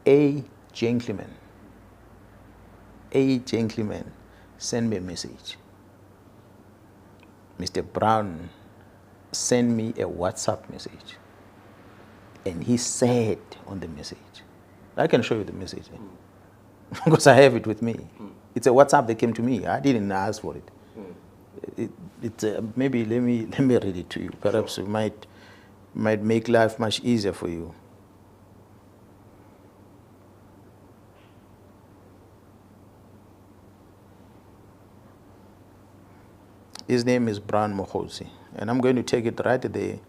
a gentleman sent me a message. Mr. Brown sent me a WhatsApp message. And he said on the message, I can show you the message because I have it with me. It's a WhatsApp that came to me. I didn't ask for it. Maybe let me read it to you. Perhaps it might make life much easier for you. His name is Brown Mohosi, and I'm going to take it right there.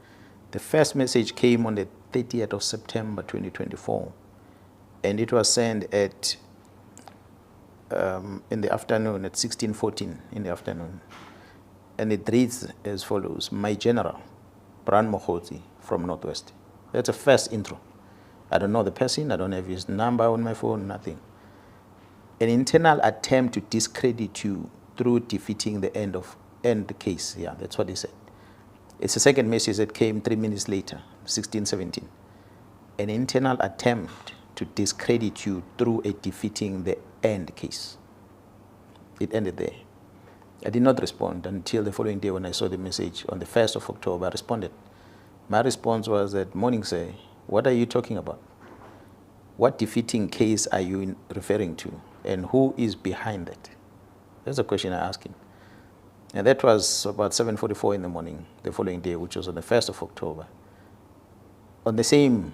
The first message came on the 30th of September 2024, and it was sent at in the afternoon at 16:14 in the afternoon, and it reads as follows: My General, Brown Mohosi from Northwest. That's a first intro. I don't know the person. I don't have his number on my phone. Nothing. An internal attempt to discredit you through defeating the end case. Yeah, that's what he said. It's a second message that came 3 minutes later, 16:17. An internal attempt to discredit you through a defeating the end case. It ended there. I did not respond until the following day when I saw the message on the 1st of October. I responded. My response was that, morning, sir, what are you talking about? What defeating case are you referring to? And who is behind that? That's a question I asked him. And that was about 7:44 in the morning, the following day, which was on the 1st of October. On the same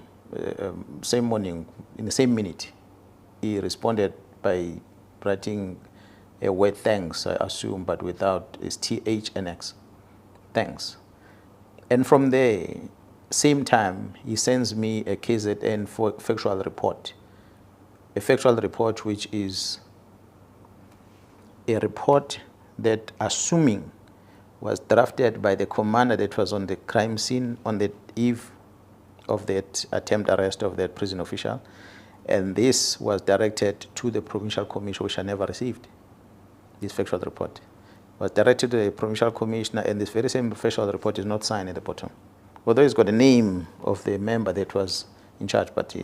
morning, in the same minute, he responded by writing a word thanks, I assume, but without his TH and X. Thanks. And from there, same time, he sends me a KZN for factual report. A factual report which is a report that, assuming, was drafted by the commander that was on the crime scene on the eve of that attempt arrest of that prison official. And this was directed to the provincial commission, which I never received. This factual report was directed to the provincial commissioner, and this very same factual report is not signed at the bottom. Although it's got the name of the member that was in charge, but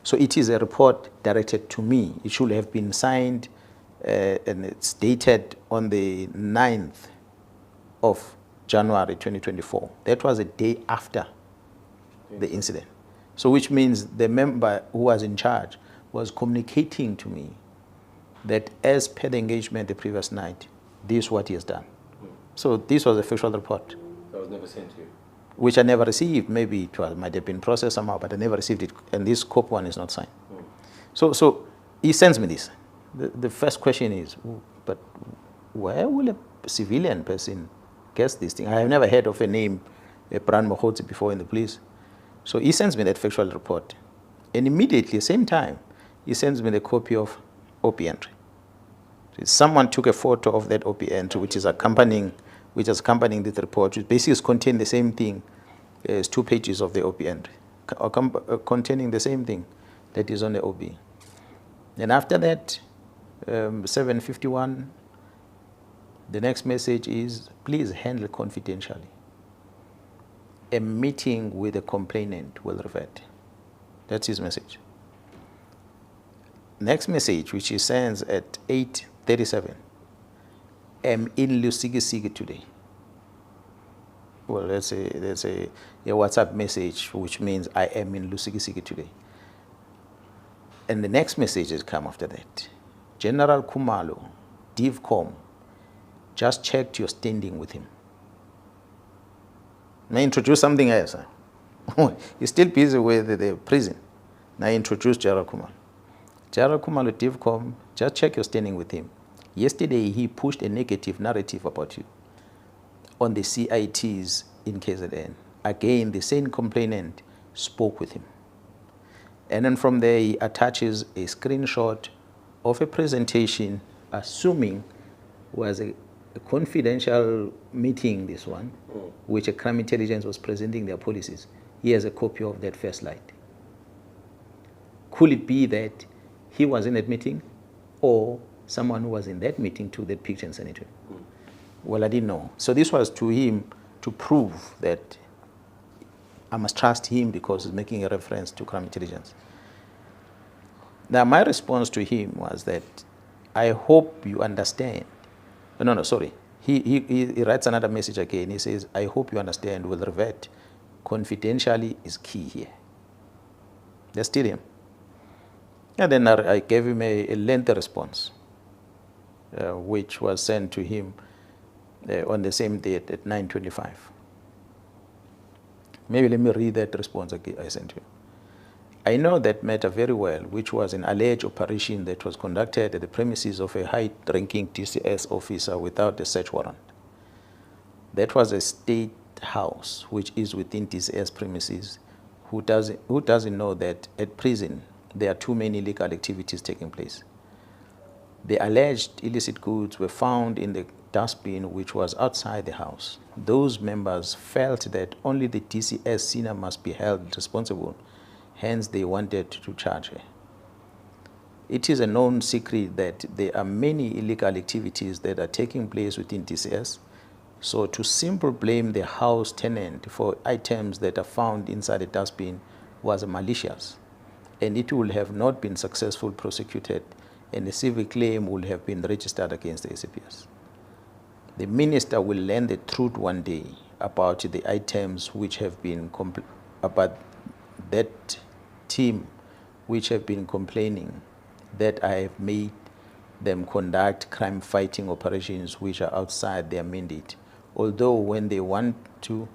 so it is a report directed to me. It should have been signed, and it's dated on the 9th of January 2024. That was a day after the incident. So which means the member who was in charge was communicating to me that as per the engagement the previous night, this is what he has done. So this was a factual report. That was never sent to you? Which I never received. Maybe it might have been processed somehow, but I never received it. And this COP one is not signed. So he sends me this. The first question is, but where will a civilian person guess this thing? I have never heard of a name, Brown Mohosi, before in the police. So he sends me that factual report. And immediately, same time, he sends me the copy of OP entry. Someone took a photo of that OP entry, which is accompanying this report, which basically contains the same thing as 2 pages of the OP entry, containing the same thing that is on the OP. And after that, 7:51, the next message is, please handle confidentially. A meeting with the complainant will revert. That's his message. Next message, which he sends at 8:37, am in Lusikisiki today. Well, that's a WhatsApp message, which means I am in Lusikisiki today. And the next messages come after that. General Kumalo, DivCom, just checked your standing with him. May I introduce something else? He's still busy with the prison. Now I introduce General Kumalo. General Kumalo, DivCom, just check your standing with him. Yesterday, he pushed a negative narrative about you on the CITs in KZN. Again, the same complainant spoke with him. And then from there, he attaches a screenshot of a presentation, assuming was a confidential meeting, this one, which a crime intelligence was presenting their policies. He has a copy of that first slide. Could it be that he was in that meeting, or someone who was in that meeting took that picture and sent it to him? Well, I didn't know. So this was to him to prove that I must trust him because he's making a reference to crime intelligence. Now, my response to him was that I hope you understand. No, sorry. He writes another message again. He says, I hope you understand, will revert. Confidentially is key here. That's still him. And then I gave him a lengthy response, which was sent to him on the same date at 9:25. Maybe let me read that response again I sent to him. I know that matter very well, which was an alleged operation that was conducted at the premises of a high-ranking TCS officer without a search warrant. That was a state house, which is within TCS premises. Who doesn't know that at prison there are too many illegal activities taking place? The alleged illicit goods were found in the dustbin which was outside the house. Those members felt that only the TCS senior must be held responsible, hence they wanted to charge her. It is a known secret that there are many illegal activities that are taking place within TCS, so to simply blame the house tenant for items that are found inside the dustbin was malicious, and it would have not been successfully prosecuted, and a civil claim would have been registered against the ACPS. The minister will learn the truth one day about the items which have been about that team which have been complaining that I have made them conduct crime-fighting operations which are outside their mandate, although when they want to,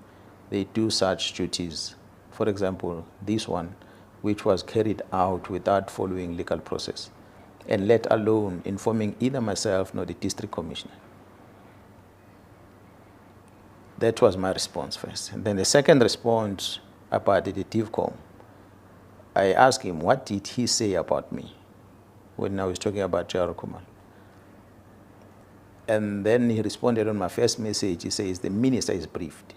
they do such duties. For example, this one, which was carried out without following legal process, and let alone informing either myself nor the district commissioner. That was my response first. And then the second response about the DIVCOM, I asked him, what did he say about me when I was talking about Jaro Kumar? And then he responded on my first message. He says, the minister is briefed.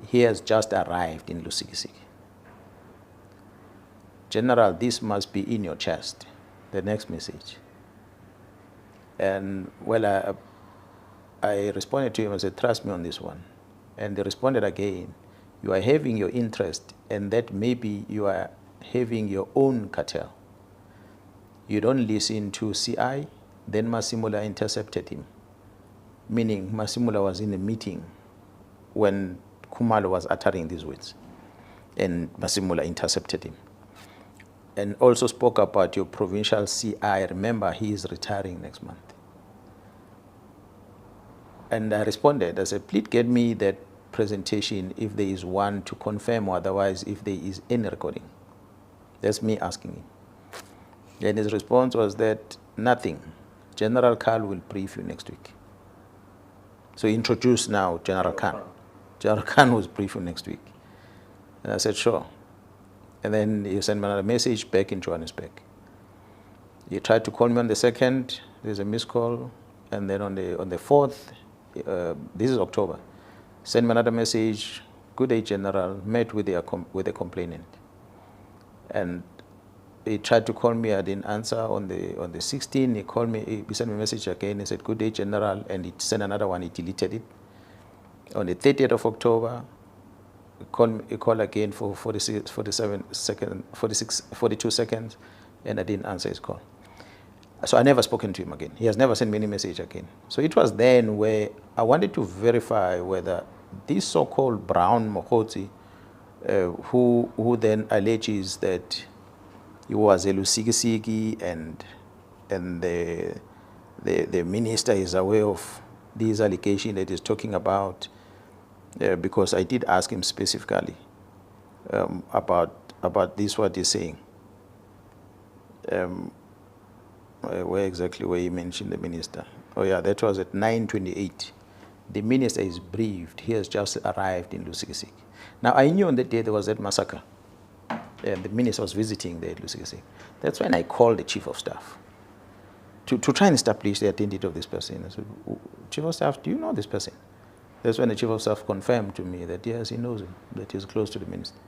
He has just arrived in Lusikisiki. General, this must be in your chest. The next message. And well, I responded to him and said, trust me on this one. And he responded again, you are having your interest, and that maybe you are having your own cartel. You don't listen to CI. Then Masimula intercepted him, meaning Masimula was in a meeting when Kumalo was uttering these words, and Masimula intercepted him. And also spoke about your provincial CI. Remember, he is retiring next month. And I responded, I said, please get me that presentation if there is one to confirm, or otherwise if there is any recording. That's me asking him. And his response was that nothing. General Khan will brief you next week. So introduce now General Khan. General Khan was brief you next week. And I said, sure. And then he sent me another message back in Johannesburg. He tried to call me on the 2nd. There's a missed call. And then on the 4th, this is October, sent me another message, good day, General, met with the complainant. And he tried to call me, I didn't answer. On the 16th, he called me, he sent me a message again, he said, good day, General, and he sent another one, he deleted it. On the 30th of October, he called again for 42 seconds, and I didn't answer his call. So I never spoken to him again. He has never sent me any message again. So it was then where I wanted to verify whether this so-called Brown Mokgotsi, who then alleges that he was a Lusikisiki and the minister is aware of these allegations that he's talking about, because I did ask him specifically about this, what he's saying. Where exactly where he mentioned the minister? Oh yeah, that was at 9:28. The minister is briefed. He has just arrived in Lusikisiki. Now I knew on that day there was that massacre, and the minister was visiting there at Lusikisiki. That's when I called the chief of staff to try and establish the identity of this person. I said, Chief of Staff, do you know this person? That's when the Chief of Staff confirmed to me that yes, he knows him, that he's close to the minister.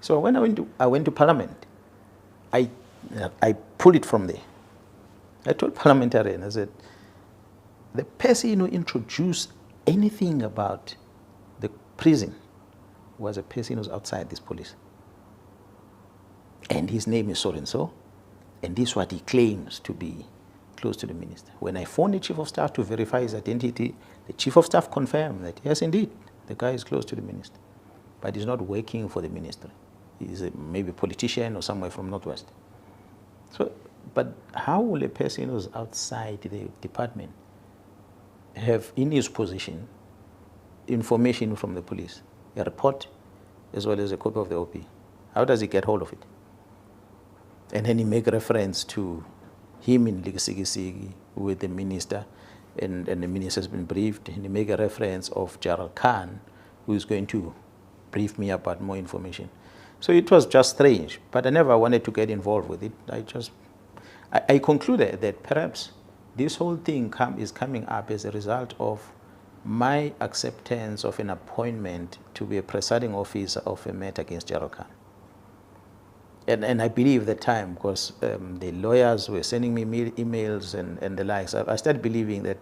So when I went to Parliament, I pulled it from there. I told parliamentarian, I said, the person who introduced anything about the prison was a person who's outside this police. and his name is so-and-so, and this is what he claims to be close to the minister. When I phoned the chief of staff to verify his identity, the chief of staff confirmed that, yes, indeed, the guy is close to the minister, but he's not working for the ministry. He's maybe a politician or somewhere from Northwest. So, but how will a person who's outside the department have in his possession information from the police, a report, as well as a copy of the OP? How does he get hold of it? And then he make reference to him in Ligisigisi with the minister, and the minister has been briefed, and he make a reference of Gerald Khan, who is going to brief me about more information. So it was just strange, but I never wanted to get involved with it. I concluded that perhaps this whole thing is coming up as a result of my acceptance of an appointment to be a presiding officer of a matter against Gerald Khan. And I believe at the time, because the lawyers were sending me emails and the likes, I started believing that,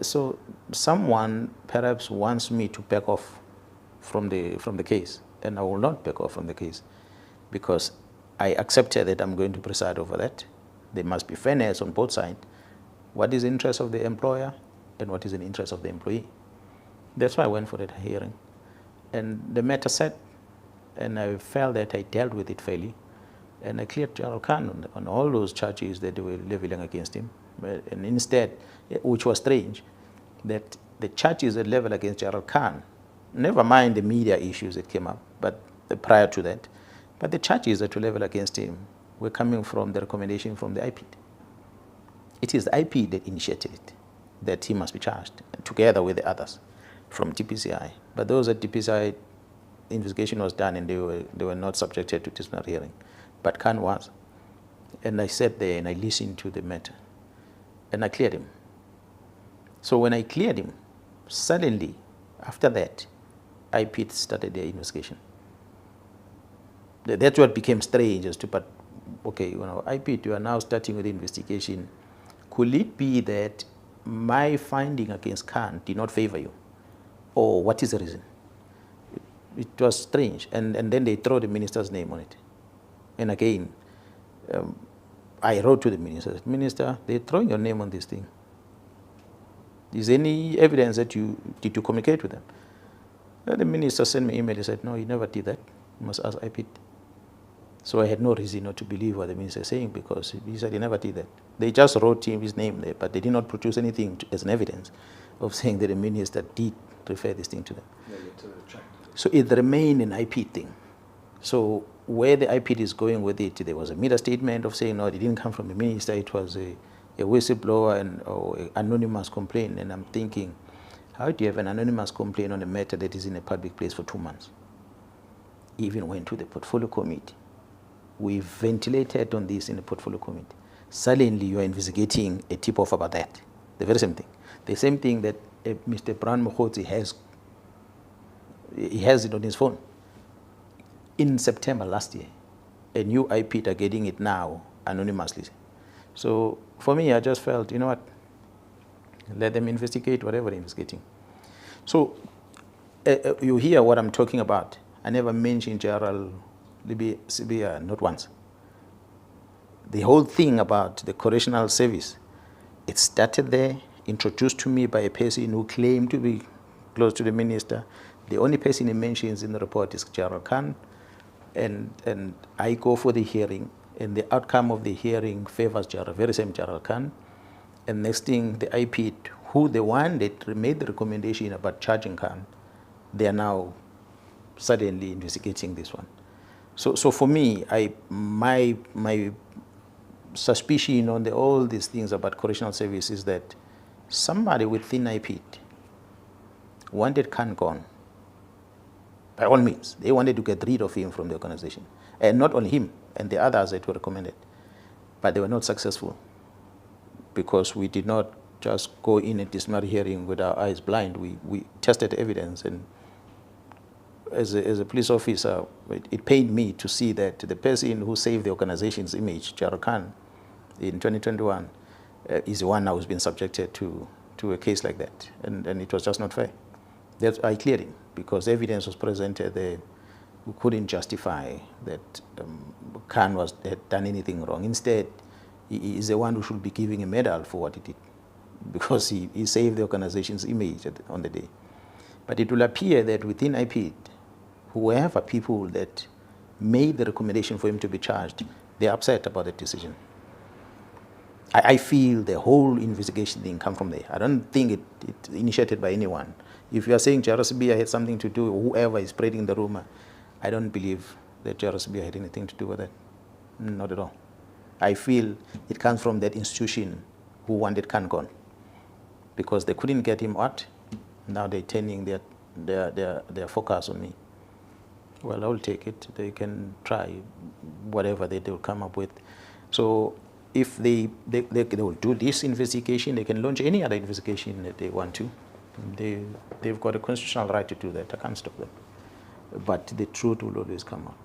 so someone perhaps wants me to back off from the case, and I will not back off from the case, because I accepted that I'm going to preside over that. There must be fairness on both sides. What is the interest of the employer and what is the interest of the employee? That's why I went for that hearing. And the matter set, and I felt that I dealt with it fairly, and I cleared Gerald Khan on all those charges that they were leveling against him. And instead, which was strange, that the charges that level against Gerald Khan, never mind the media issues that came up, but prior to that, but the charges that were leveled against him were coming from the recommendation from the IP. It is the IP that initiated it, that he must be charged, together with the others from DPCI. But those at DPCI, investigation was done and they were not subjected to disciplinary hearing. But Khan was. And I sat there and I listened to the matter. And I cleared him. So when I cleared him, suddenly, after that, IP started their investigation. That's what became strange as to, but okay, IP, you are now starting with the investigation. Could it be that my finding against Khan did not favor you? Or what is the reason? It was strange. And then they throw the minister's name on it. And again, I wrote to the minister, Minister, they're throwing your name on this thing. Is there any evidence that did you communicate with them? The minister sent me an email. He said, no, he never did that. You must ask IP. So I had no reason not to believe what the minister is saying, because he said he never did that. They just wrote his name there, but they did not produce anything as an evidence of saying that the minister did refer this thing to them. So it remained an IP thing. So where the IP is going with it, there was a media statement of saying, no, it didn't come from the minister, it was a whistleblower or an anonymous complaint. And I'm thinking, how do you have an anonymous complaint on a matter that is in a public place for 2 months? Even went to the portfolio committee. We ventilated on this in the portfolio committee. Suddenly you are investigating a tip-off about that. The very same thing. The same thing that Mr. Brian Mokhotsi has. He has it on his phone. In September last year, a new IP are getting it now anonymously. So for me, I just felt, you know what, let them investigate whatever they're investigating. So you hear what I'm talking about. I never mentioned Gerald Sibia, not once. The whole thing about the correctional service, it started there, introduced to me by a person who claimed to be close to the minister. The only person he mentions in the report is Gerald Khan. And I go for the hearing, and the outcome of the hearing favors Gerald, very same Gerald Khan. And next thing, the IP, who the one that made the recommendation about charging Khan, they are now suddenly investigating this one. So for me, my suspicion on all these things about correctional service is that somebody within IP wanted Khan gone. By all means, they wanted to get rid of him from the organization. And not only him, and the others that were recommended. But they were not successful, because we did not just go in a disciplinary hearing with our eyes blind. We tested evidence, and as a police officer, it pained me to see that the person who saved the organization's image, Gerald Khan, in 2021, is the one now who's been subjected to a case like that. And it was just not fair. I cleared him, because evidence was presented there who couldn't justify that Khan had done anything wrong. Instead, he is the one who should be giving a medal for what he did, because he saved the organization's image on the day. But it will appear that within IPID, whoever people that made the recommendation for him to be charged, they're upset about the decision. I feel the whole investigation thing come from there. I don't think it initiated by anyone. If you are saying Jairus Sibiya had something to do, whoever is spreading the rumor, I don't believe that Jairus Sibiya had anything to do with it. Not at all. I feel it comes from that institution who wanted Khan gone, because they couldn't get him out. Now they're turning their focus on me. Well, I will take it. They can try whatever they will come up with. So if they will do this investigation, they can launch any other investigation that they want to. They've got a constitutional right to do that. I can't stop them. But the truth will always come out.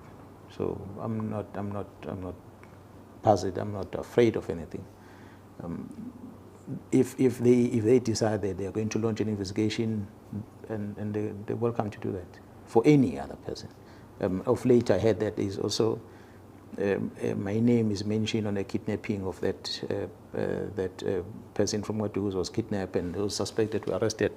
So I'm not puzzled. I'm not afraid of anything. If they decide that they are going to launch an investigation, and they're welcome to do that for any other person. Of late, I heard that is also my name is mentioned on a kidnapping of that person from Watu who was kidnapped and those suspected were arrested.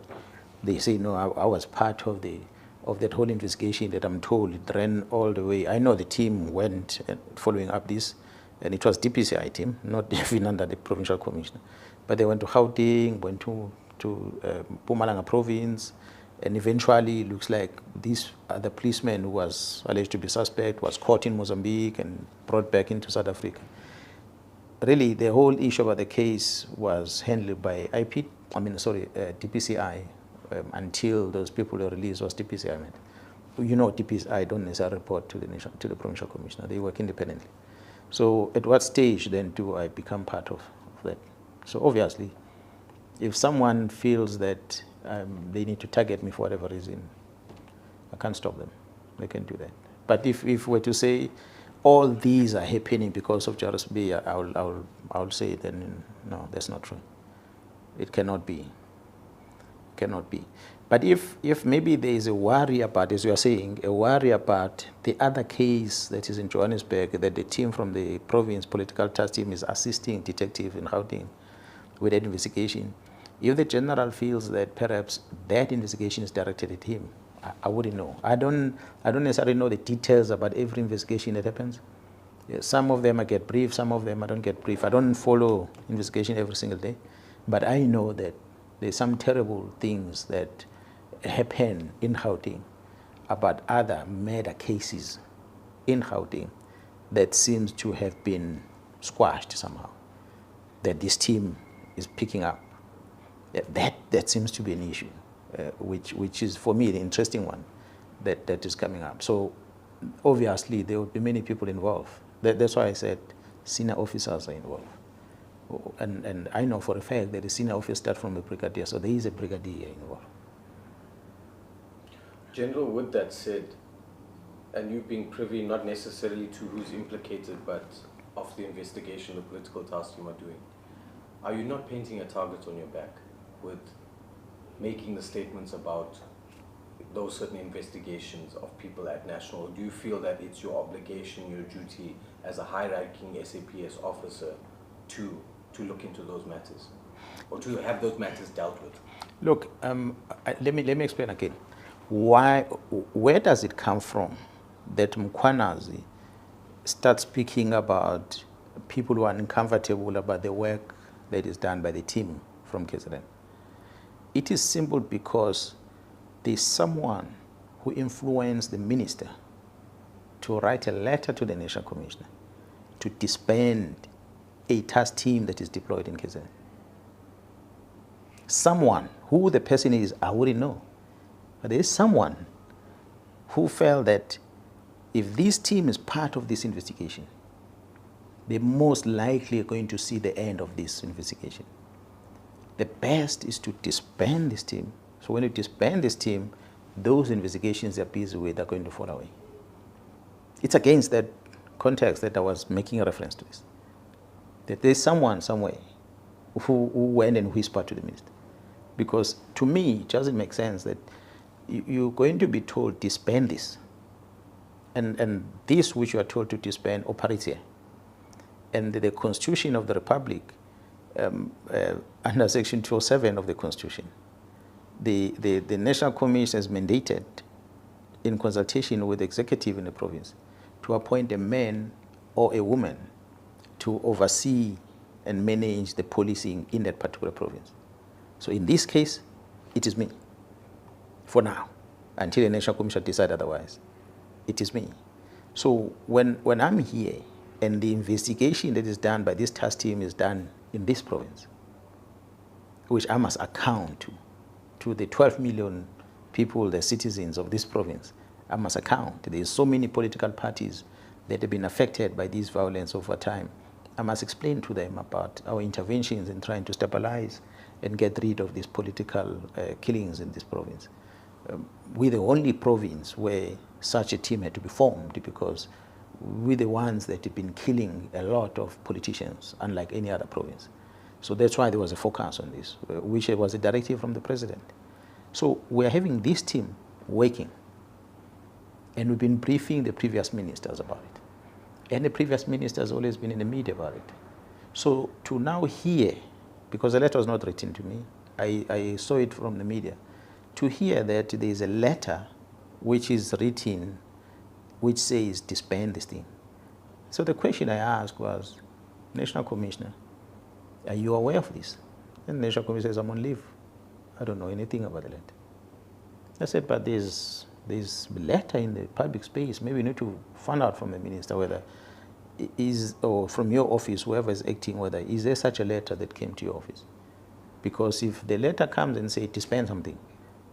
They say, no, I was part of that whole investigation that I'm told it ran all the way. I know the team went following up this, and it was DPCI team, not even under the provincial commissioner. But they went to Gauteng, went to Mpumalanga province, and eventually it looks like this other policeman who was alleged to be suspect was caught in Mozambique and brought back into South Africa. Really, the whole issue about the case was handled by DPCI until those people were released. Was DPCI meant? You know, DPCI don't necessarily report to the provincial commissioner. They work independently. So at what stage then do I become part of that? So obviously, if someone feels that they need to target me for whatever reason, I can't stop them. They can do that. But if we're to say all these are happening because of Jairus Sibiya, I'll say then no, that's not true. It cannot be. Cannot be. But if maybe there is a worry about, as you are saying, a worry about the other case that is in Johannesburg, that the team from the province political task team is assisting detective in Gauteng with that investigation, if the general feels that perhaps that investigation is directed at him, I wouldn't know. I don't necessarily know the details about every investigation that happens. Yeah, some of them I get brief, some of them I don't get brief. I don't follow investigation every single day, but I know that there's some terrible things that happen in Gauteng about other murder cases in Gauteng that seems to have been squashed somehow, that this team is picking up. That seems to be an issue, which is for me the interesting one that is coming up. So obviously there will be many people involved. That's why I said senior officers are involved. And I know for a fact that the senior officer starts from a brigadier, so there is a brigadier involved. General, with that said, and you being privy not necessarily to who's implicated, but of the investigation the political task team are doing, are you not painting a target on your back with making the statements about those certain investigations of people at national? Do you feel that it's your obligation, your duty as a high-ranking SAPS officer to look into those matters, or to have those matters dealt with? Look, let me explain again. Where does it come from that Mkhwanazi starts speaking about people who are uncomfortable about the work that is done by the team from KZN? It is simple because there's someone who influenced the minister to write a letter to the National Commissioner to disband a task team that is deployed in KZN. Someone, who the person is, I wouldn't know. But there is someone who felt that if this team is part of this investigation, they're most likely going to see the end of this investigation. The best is to disband this team. So when you disband this team, those investigations they're busy with are going to fall away. It's against that context that I was making a reference to this. That there's someone somewhere who went and whispered to the minister. Because to me, it doesn't make sense that you're going to be told disband this. And this which you are told to disband operates here. And the Constitution of the Republic, under Section 207 of the Constitution, the National Commission is mandated, in consultation with the executive in the province, to appoint a man or a woman to oversee and manage the policing in that particular province. So in this case, it is me, for now, until the National Commission decides otherwise. It is me. So when I'm here and the investigation that is done by this task team is done in this province, which I must account to the 12 million people, the citizens of this province, I must account. There's so many political parties that have been affected by this violence over time. I must explain to them about our interventions in trying to stabilize and get rid of these political killings in this province. We're the only province where such a team had to be formed, because we're the ones that have been killing a lot of politicians, unlike any other province. So that's why there was a focus on this, which was a directive from the president. So we're having this team working, and we've been briefing the previous ministers about it. And the previous minister has always been in the media about it. So to now hear, because the letter was not written to me, I saw it from the media, to hear that there is a letter which is written which says disband this thing. So the question I asked was, National Commissioner, are you aware of this? And the National Commissioner says, I'm on leave. I don't know anything about the letter. I said, but there's letter in the public space. Maybe you need to find out from the minister whether is, or from your office, whoever is acting, whether is there such a letter that came to your office? Because if the letter comes and say disband something,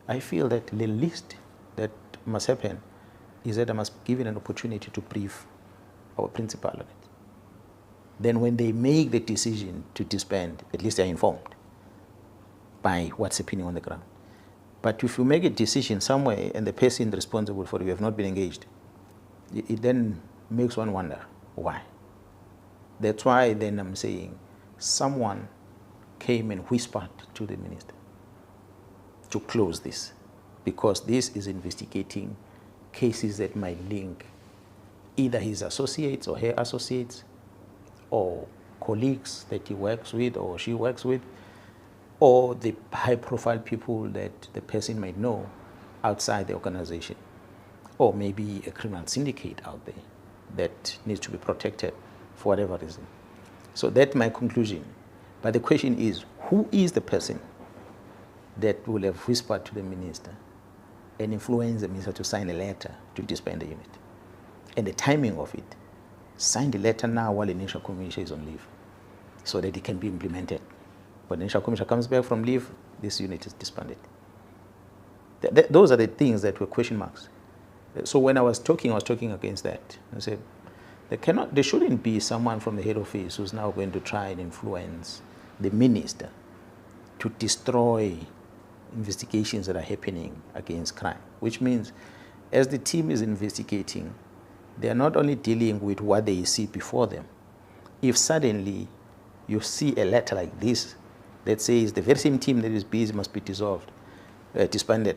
I feel that the least that must happen is that I must be given an opportunity to brief our principal on it. Then when they make the decision to disband, at least they're informed by what's happening on the ground. But if you make a decision somewhere and the person responsible for it have not been engaged, it then makes one wonder why. That's why then I'm saying someone came and whispered to the minister to close this, because this is investigating cases that might link either his associates or her associates or colleagues that he works with or she works with, or the high-profile people that the person might know outside the organization, or maybe a criminal syndicate out there that needs to be protected for whatever reason. So that's my conclusion. But the question is, who is the person that will have whispered to the minister and influenced the minister to sign a letter to disband the unit? And the timing of it, sign the letter now while the National Commission is on leave, so that it can be implemented. When the National Commission comes back from leave, this unit is disbanded. Those are the things that were question marks. So when I was talking against that. I said, there shouldn't be someone from the head office who's now going to try and influence the minister to destroy investigations that are happening against crime, which means as the team is investigating, they are not only dealing with what they see before them. If suddenly you see a letter like this that says the very same team that is busy must be dissolved, disbanded,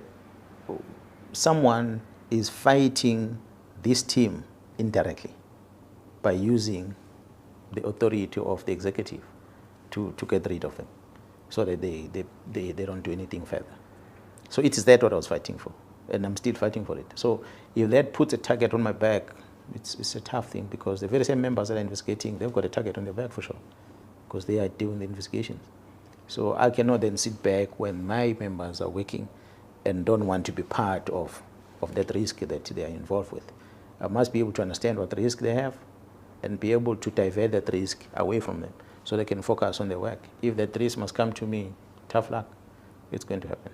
someone is fighting this team indirectly by using the authority of the executive to get rid of them, so that they don't do anything further. So it is that what I was fighting for, and I'm still fighting for it. So if that puts a target on my back, it's a tough thing, because the very same members that are investigating, they've got a target on their back for sure, because they are doing the investigations. So I cannot then sit back when my members are working and don't want to be part of that risk that they are involved with. I must be able to understand what risk they have and be able to divert that risk away from them so they can focus on their work. If that risk must come to me, tough luck, it's going to happen.